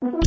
Welcome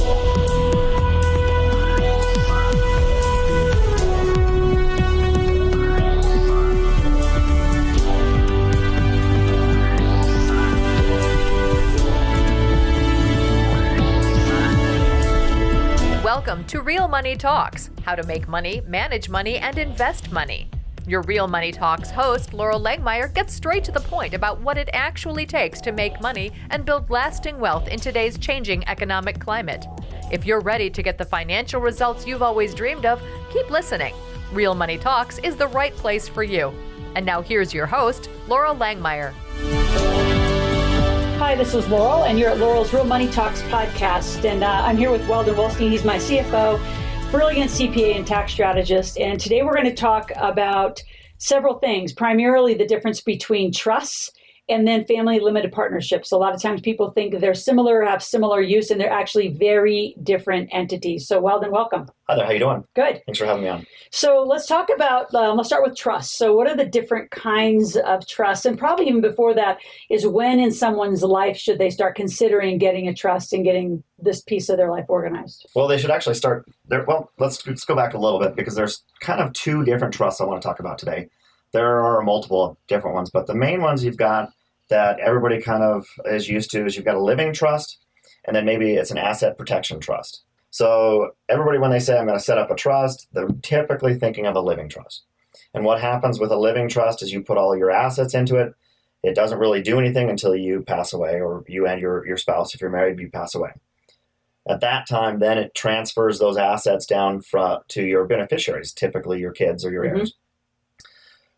to Real Money Talks, how to make money, manage money, and invest money. Your Real Money Talks host, Laurel Langmeyer, gets straight to the point about what it actually takes to make money and build lasting wealth in today's changing economic climate. If you're ready to get the financial results you've always dreamed of, keep listening. Real Money Talks is the right place for you. And now here's your host, Laurel Langmeyer. Hi, this is Laurel, and you're at Laurel's Real Money Talks podcast. And I'm here with Weldon Wulstein. He's my CFO, brilliant CPA and tax strategist. And today we're going to talk about several things, primarily the difference between trusts and then family limited partnerships. A lot of times people think they're similar, have similar use, and they're actually very different entities. So Weldon, welcome. Hi there, how you doing? Good. Thanks for having me on. So let's talk about, let's start with trusts. So what are the different kinds of trusts? And probably even before that is when in someone's life should they start considering getting a trust and getting this piece of their life organized? Well, they should actually start there. Well, let's go back a little bit because there's kind of two different trusts I want to talk about today. There are multiple different ones, but the main ones you've got that everybody kind of is used to is you've got a living trust, and then maybe it's an asset protection trust. So everybody, when they say, I'm going to set up a trust, they're typically thinking of a living trust. And what happens with a living trust is you put all your assets into it. It doesn't really do anything until you pass away, or you and your spouse, if you're married, you pass away. At that time, then it transfers those assets down to your beneficiaries, typically your kids or your heirs.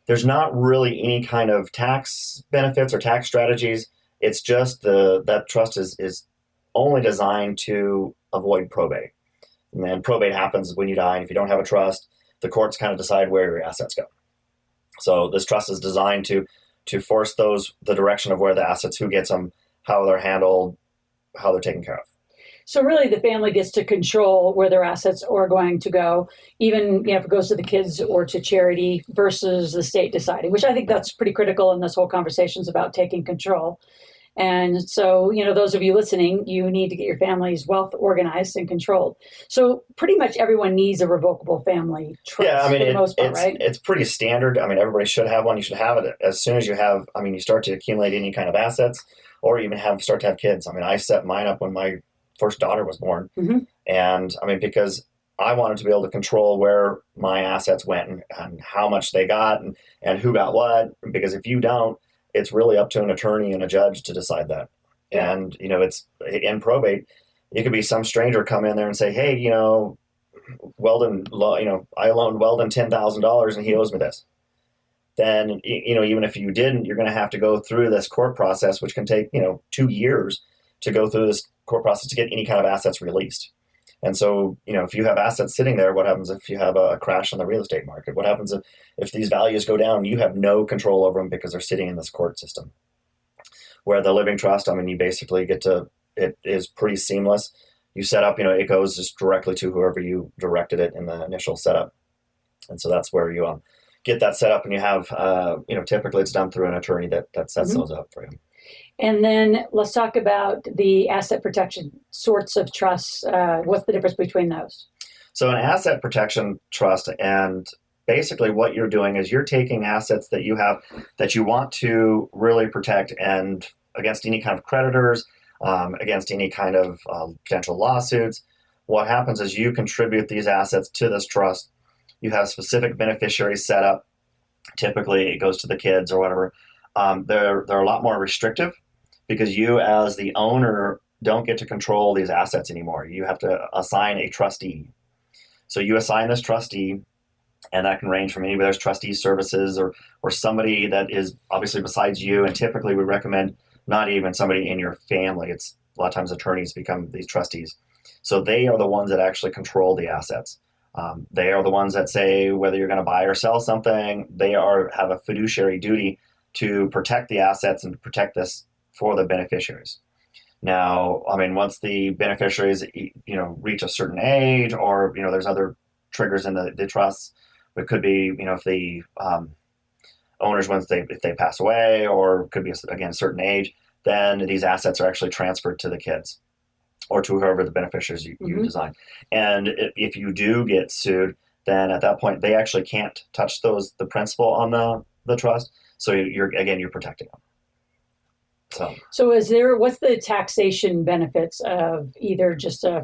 There's not really any kind of tax benefits or tax strategies. It's just that trust is only designed to avoid probate. And then probate happens when you die. And if you don't have a trust, the courts kind of decide where your assets go. So this trust is designed to force the direction of where the assets, who gets them, how they're handled, how they're taken care of. So really the family gets to control where their assets are going to go, even if it goes to the kids or to charity versus the state deciding, which I think that's pretty critical in this whole conversation is about taking control. And so, those of you listening, you need to get your family's wealth organized and controlled. So pretty much everyone needs a revocable family trust for the most part, right? It's pretty standard. I mean, everybody should have one. You should have it as soon as you have, you start to accumulate any kind of assets or even start to have kids. I set mine up when my first daughter was born. Mm-hmm. And because I wanted to be able to control where my assets went and how much they got and who got what, because if you don't, it's really up to an attorney and a judge to decide that. Yeah. And, it's in probate, it could be some stranger come in there and say, hey, Weldon, I loaned Weldon $10,000 and he owes me this. Then, even if you didn't, you're going to have to go through this court process, which can take, 2 years to go through this court process to get any kind of assets released. And so, if you have assets sitting there, what happens if you have a crash on the real estate market? What happens if these values go down? You have no control over them because they're sitting in this court system. Where the living trust, you basically it is pretty seamless. You set up, it goes just directly to whoever you directed it in the initial setup. And so that's where you get that set up, and you have, typically it's done through an attorney that sets those up for you. And then let's talk about the asset protection sorts of trusts. What's the difference between those? So an asset protection trust, and basically what you're doing is you're taking assets that you have that you want to really protect and against any kind of creditors, against any kind of potential lawsuits. What happens is you contribute these assets to this trust. You have specific beneficiaries set up. Typically it goes to the kids or whatever. They're a lot more restrictive because you as the owner don't get to control these assets anymore. You have to assign a trustee. So you assign this trustee, and that can range from anybody. There's trustee services or somebody that is obviously besides you, and typically we recommend not even somebody in your family. It's a lot of times attorneys become these trustees. So they are the ones that actually control the assets. They are the ones that say whether you're going to buy or sell something. They have a fiduciary duty to protect the assets and protect this for the beneficiaries. Now, once the beneficiaries, reach a certain age, or, there's other triggers in the trusts. It could be, if the owners, if they pass away, or could be, again, a certain age, then these assets are actually transferred to the kids. or to whoever the beneficiaries you design. And if you do get sued, then at that point they actually can't touch the principal on the trust. So you're protecting them. So what's the taxation benefits of either just a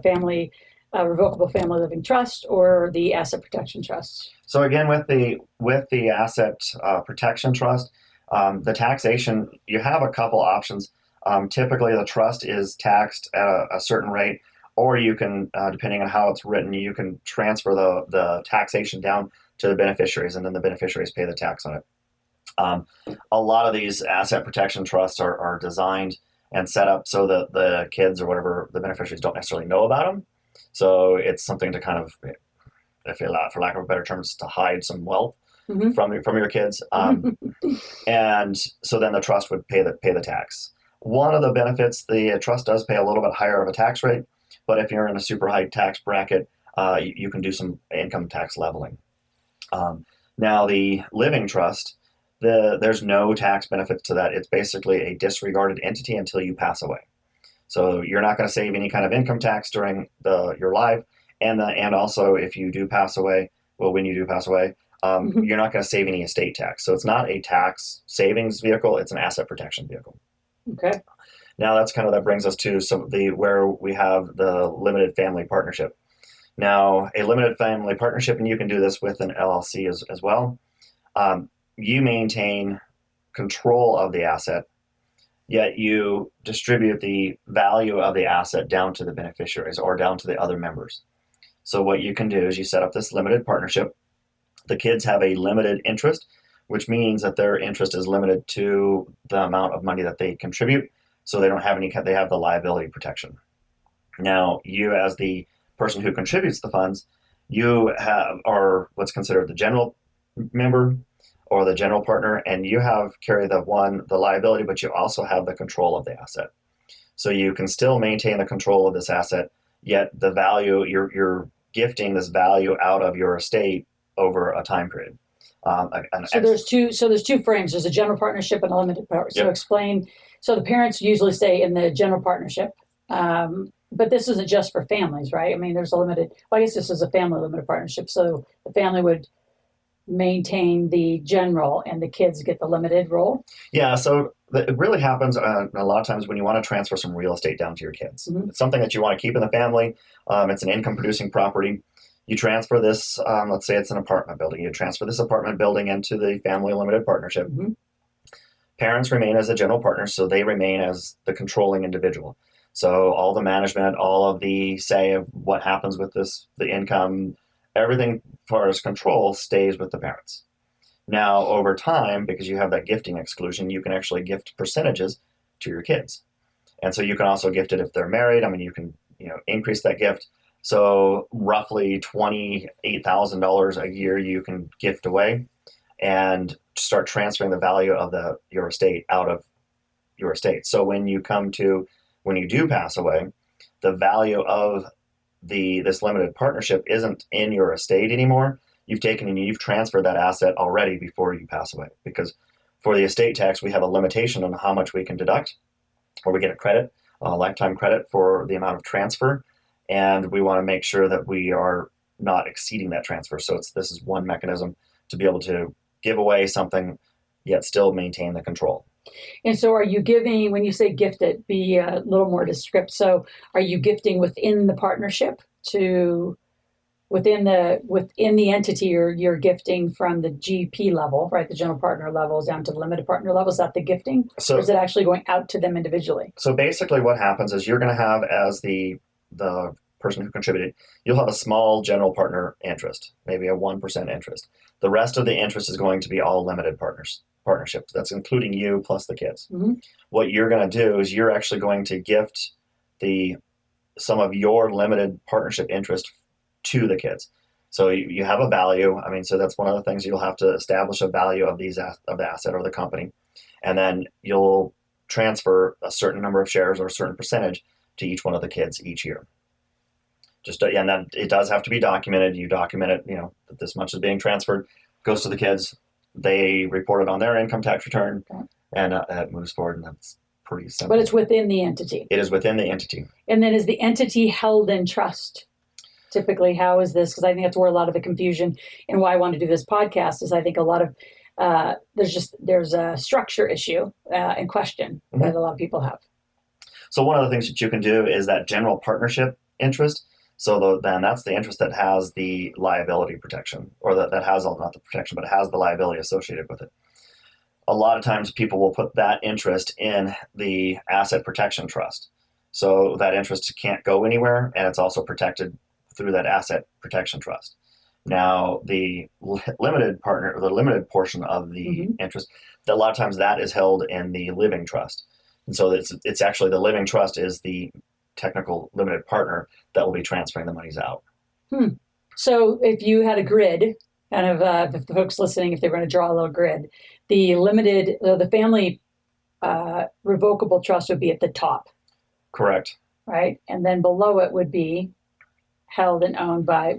revocable family living trust or the asset protection trusts? So again, with the asset protection trust, the taxation, you have a couple options. Typically, the trust is taxed at a certain rate, or you can, depending on how it's written, you can transfer the taxation down to the beneficiaries, and then the beneficiaries pay the tax on it. A lot of these asset protection trusts are designed and set up so that the kids or whatever the beneficiaries don't necessarily know about them. So it's something to kind of, for lack of a better term, to hide some wealth from your kids. And so then the trust would pay the tax. One of the benefits, the trust does pay a little bit higher of a tax rate, but if you're in a super high tax bracket, you can do some income tax leveling. Now the living trust, there's no tax benefits to that. It's basically a disregarded entity until you pass away. So you're not going to save any kind of income tax during your life, and also if you do pass away, when you do pass away, you're not going to save any estate tax. So it's not a tax savings vehicle; it's an asset protection vehicle. Okay. Now that brings us to where we have the limited family partnership. Now a limited family partnership, and you can do this with an LLC as well. You maintain control of the asset, yet you distribute the value of the asset down to the beneficiaries or down to the other members. So what you can do is you set up this limited partnership. The kids have a limited interest, which means that their interest is limited to the amount of money that they contribute. So they don't have they have the liability protection. Now, you as the person who contributes the funds, you are what's considered the general member or the general partner, and you carry the liability, but you also have the control of the asset. So you can still maintain the control of this asset, yet the value, you're gifting this value out of your estate over a time period. There's two frames. There's a general partnership and a limited partnership. So Yep. explain. So the parents usually stay in the general partnership, but this isn't just for families, right? I mean, there's a limited. Well, I guess this is a family limited partnership. So the family would maintain the general, and the kids get the limited role. Yeah. So it really happens a lot of times when you want to transfer some real estate down to your kids. It's something that you want to keep in the family. It's an income producing property. You transfer this, let's say it's an apartment building. You transfer this apartment building into the family limited partnership. Parents remain as the general partners, so they remain as the controlling individual. So all the management, all of the say of what happens with the income, everything as far as control stays with the parents. Now, over time, because you have that gifting exclusion, you can actually gift percentages to your kids. And so you can also gift it if they're married. I mean, you can increase that gift. So roughly $28,000 a year you can gift away and start transferring the value of your estate out of your estate. So when you do pass away, the value of this limited partnership isn't in your estate anymore. You've taken and you've transferred that asset already before you pass away. Because for the estate tax, we have a limitation on how much we can deduct, or we get a lifetime credit for the amount of transfer. And we want to make sure that we are not exceeding that transfer. So this is one mechanism to be able to give away something, yet still maintain the control. And so are you giving, when you say gift it, be a little more descriptive. So are you gifting within the partnership within the entity, or you're gifting from the GP level, right? The general partner level down to the limited partner level. Is that the gifting? Or is it actually going out to them individually? So basically what happens is you're going to have, as the person who contributed, you'll have a small general partner interest, maybe a 1% interest. The rest of the interest is going to be all limited partnerships. That's including you plus the kids. What you're going to do is you're actually going to gift some of your limited partnership interest to the kids. So you have a value. I mean, so that's one of the things you'll have to establish a value of the asset or the company. And then you'll transfer a certain number of shares or a certain percentage to each one of the kids each year. And then it does have to be documented. You document it, that this much is being transferred, goes to the kids. They report it on their income tax return, and it moves forward. And that's pretty simple. But it's within the entity. It is within the entity. And then is the entity held in trust? Typically, how is this? Because I think that's where a lot of the confusion and why I want to do this podcast is I think a lot of there's a structure issue and question that a lot of people have. So one of the things that you can do is that general partnership interest. So then that's the interest that has the liability protection, or that has not the protection, but it has the liability associated with it. A lot of times people will put that interest in the asset protection trust. So that interest can't go anywhere, and it's also protected through that asset protection trust. Now, the limited portion of the interest, a lot of times that is held in the living trust. And so it's actually the living trust is the technical limited partner that will be transferring the monies out. So if you had a grid, kind of the folks listening, if they were going to draw a little grid, the family revocable trust would be at the top. Correct. Right? And then below it would be held and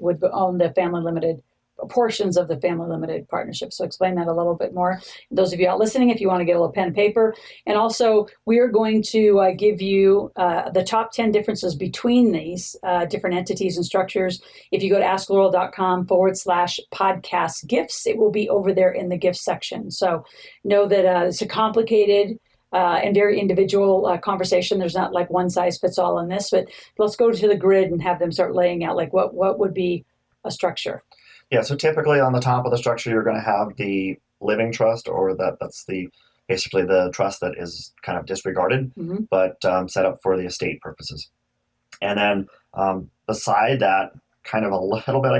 would own the family limited portions of the family limited partnership. So explain that a little bit more. Those of you out listening, if you want to get a little pen and paper. And also, we are going to give you the top 10 differences between these different entities and structures. If you go to asklaurel.com/podcast gifts, it will be over there in the gift section. So know that it's a complicated and very individual conversation. There's not like one size fits all in this, but let's go to the grid and have them start laying out like what would be a structure. Yeah, so typically on the top of the structure, you're going to have the living trust, or that's basically the trust that is kind of disregarded, but set up for the estate purposes. And then beside that, kind of a little bit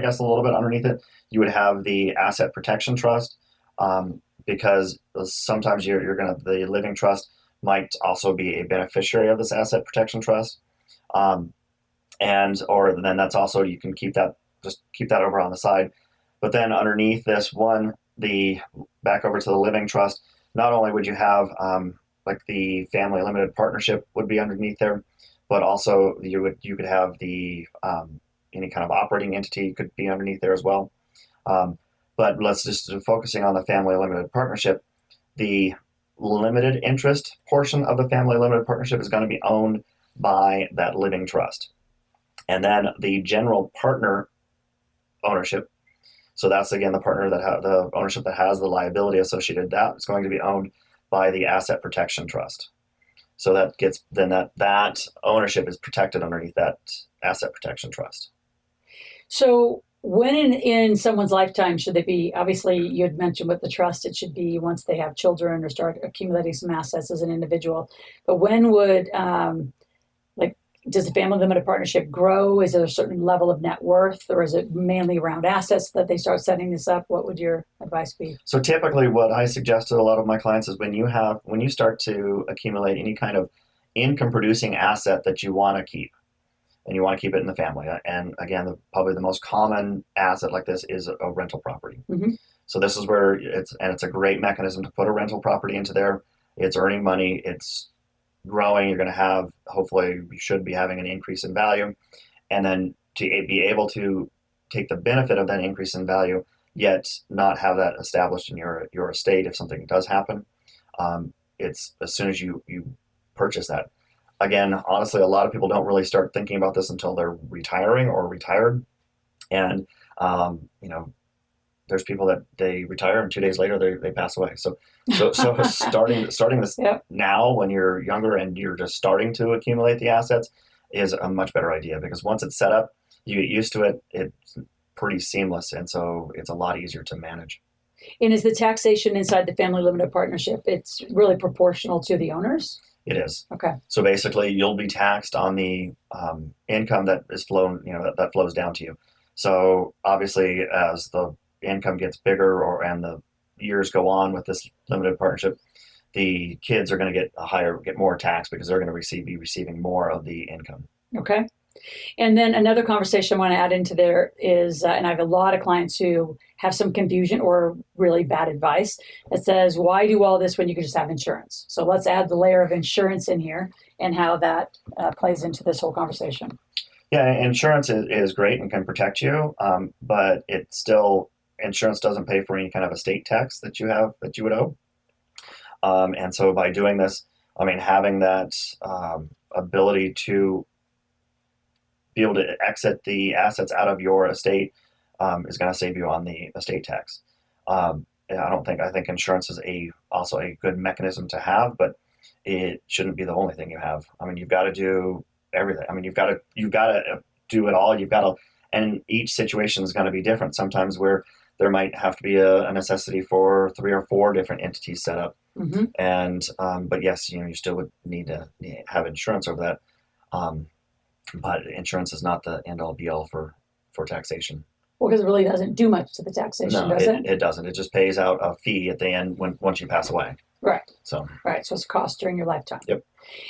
underneath it, you would have the asset protection trust, because sometimes the living trust might also be a beneficiary of this asset protection trust, or then that's also, you can keep that over on the side. But then underneath this one, back over to the living trust, not only would you have like the family limited partnership would be underneath there, but also you could have the any kind of operating entity could be underneath there as well. But let's just focusing on the family limited partnership. The limited interest portion of the family limited partnership is going to be owned by that living trust, and then the general partner ownership. So that's again the partner the ownership that has the liability associated. That is going to be owned by the asset protection trust. So that ownership is protected underneath that asset protection trust. So when in someone's lifetime should they be? Obviously, you had mentioned with the trust, it should be once they have children or start accumulating some assets as an individual. But when would does the family limited partnership grow? Is there a certain level of net worth, or is it mainly around assets that they start setting this up? What would your advice be? So typically what I suggest to a lot of my clients is when you start to accumulate any kind of income producing asset that you want to keep, and you want to keep it in the family. And again, probably the most common asset like this is a rental property. So this is where it's a great mechanism to put a rental property into there. It's earning money. It's growing. You're going to have, hopefully you should be having an increase in value, and then to be able to take the benefit of that increase in value, yet not have that established in your estate if something does happen. It's as soon as you purchase that. Again, honestly, a lot of people don't really start thinking about this until they're retiring or retired, and there's people that they retire and 2 days later they pass away. So starting this now when you're younger and you're just starting to accumulate the assets is a much better idea, because once it's set up, you get used to it. It's pretty seamless, and so it's a lot easier to manage. And is the taxation inside the family limited partnership, it's really proportional to the owners? It is. Okay. So basically, you'll be taxed on the income that is flown, that flows down to you. So obviously, as the income gets bigger and the years go on with this limited partnership, the kids are going to get more tax, because they're going to be receiving more of the income. Okay. And then another conversation I want to add into there is, and I have a lot of clients who have some confusion or really bad advice that says, why do all this when you can just have insurance? So let's add the layer of insurance in here and how that plays into this whole conversation. Yeah, insurance is great and can protect you, but insurance doesn't pay for any kind of estate tax that you would owe. And so by doing this, I mean, having that ability to be able to exit the assets out of your estate is going to save you on the estate tax. I think insurance is also a good mechanism to have, but it shouldn't be the only thing you have. I mean, you've got to do everything. I mean, you've got to do it all. And each situation is going to be different. Sometimes where there might have to be a necessity for 3 or 4 different entities set up. Mm-hmm. And, but yes, you still would need to have insurance over that. But insurance is not the end all be all for taxation. Well, because it really doesn't do much to the taxation, does it? It doesn't. It just pays out a fee at the end once you pass away. Right. So it's a cost during your lifetime. Yep.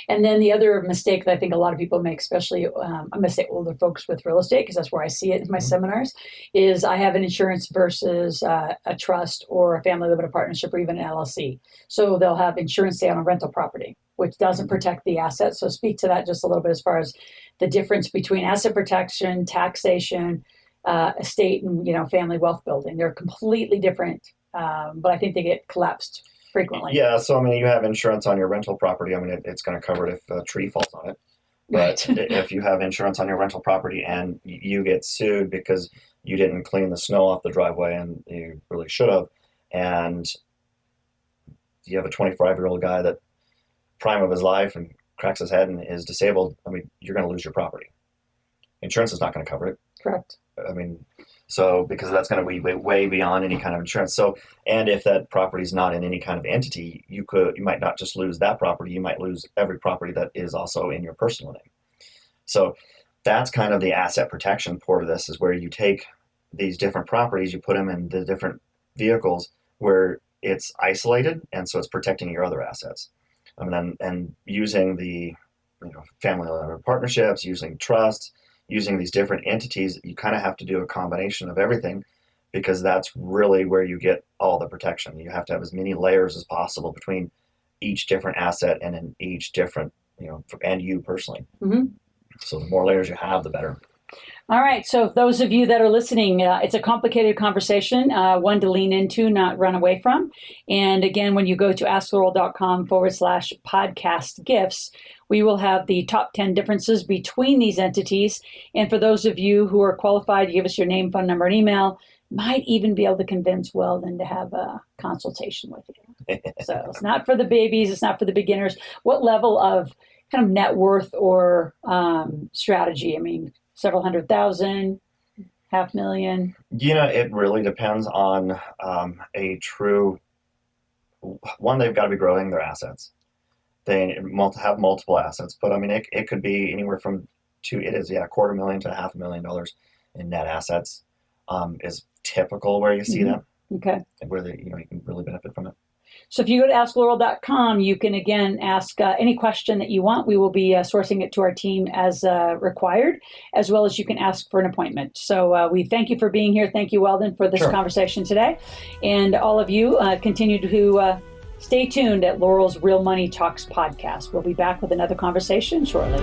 And then the other mistake that I think a lot of people make, especially I'm going to say older folks with real estate, because that's where I see it in my seminars, is I have an insurance versus a trust or a family limited partnership or even an LLC. So they'll have insurance, say, on a rental property, which doesn't protect the asset. So speak to that just a little bit as far as the difference between asset protection, taxation, estate, and family wealth building. They're completely different, but I think they get collapsed frequently. Yeah, so I mean, you have insurance on your rental property. I mean, it's going to cover it if a tree falls on it. But if you have insurance on your rental property and you get sued because you didn't clean the snow off the driveway and you really should have, and you have a 25-year-old guy that prime of his life and cracks his head and is disabled, I mean, you're going to lose your property. Insurance is not going to cover it. Correct. I mean, so because that's going to be way beyond any kind of insurance. So, and if that property is not in any kind of entity, you might not just lose that property, you might lose every property that is also in your personal name. So that's kind of the asset protection part of this, is where you take these different properties, you put them in the different vehicles where it's isolated, and so it's protecting your other assets. And using the family limited partnerships, using trusts, using these different entities, you kind of have to do a combination of everything, because that's really where you get all the protection. You have to have as many layers as possible between each different asset and in each different, and you personally. Mm-hmm. So the more layers you have, the better. All right. So those of you that are listening, it's a complicated conversation, one to lean into, not run away from. And again, when you go to asklaurel.com/podcast gifts, we will have the top 10 differences between these entities. And for those of you who are qualified, give us your name, phone number, and email. Might even be able to convince Weldon to have a consultation with you. So it's not for the babies. It's not for the beginners. What level of kind of net worth or strategy? I mean, several $100,000, $500,000. It really depends on a true one. They've got to be growing their assets. They have multiple assets, but I mean, it could be anywhere from $250,000 to $500,000 in net assets is typical where you see them. Okay. Where you can really benefit from it. So if you go to asklaurel.com, you can again ask any question that you want. We will be sourcing it to our team as required, as well as you can ask for an appointment. So we thank you for being here. Thank you, Weldon, for this conversation today. And all of you continue to stay tuned at Laurel's Real Money Talks podcast. We'll be back with another conversation shortly.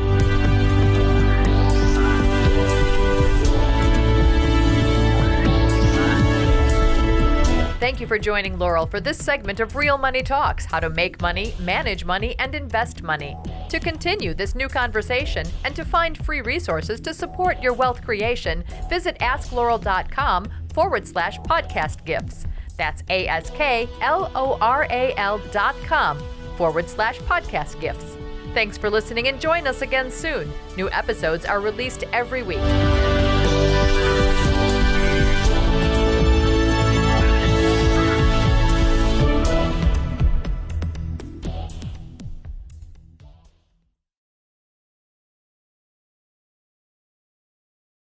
Thank you for joining Laurel for this segment of Real Money Talks, how to make money, manage money, and invest money. To continue this new conversation and to find free resources to support your wealth creation, visit asklaurel.com/podcast gifts. That's ASKLORAL.com/podcast gifts. Thanks for listening and join us again soon. New episodes are released every week.